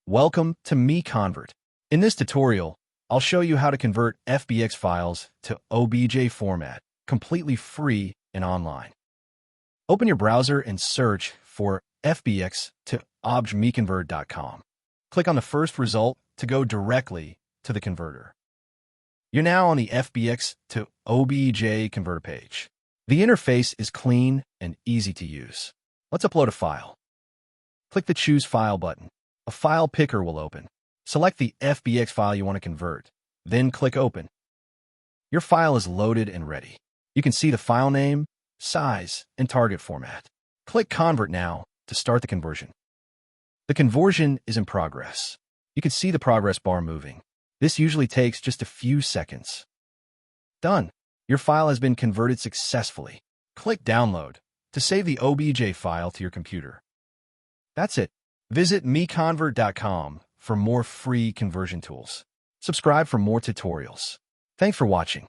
Welcome to MiConvert. In this tutorial, I'll show you how to convert FBX files to OBJ format, completely free and online. Open your browser and search for FBX to obj.miconvert.com. Click on the first result to go directly to the converter. You're now on the FBX to OBJ converter page. The interface is clean and easy to use. Let's upload a file. Click the Choose File button. A file picker will open. Select the FBX file you want to convert, then click Open. Your file is loaded and ready. You can see the file name, size, and target format. Click Convert now to start the conversion. The conversion is in progress. You can see the progress bar moving. This usually takes just a few seconds. Done. Your file has been converted successfully. Click Download to save the OBJ file to your computer. That's it. Visit MiConvert.com for more free conversion tools. Subscribe for more tutorials. Thanks for watching.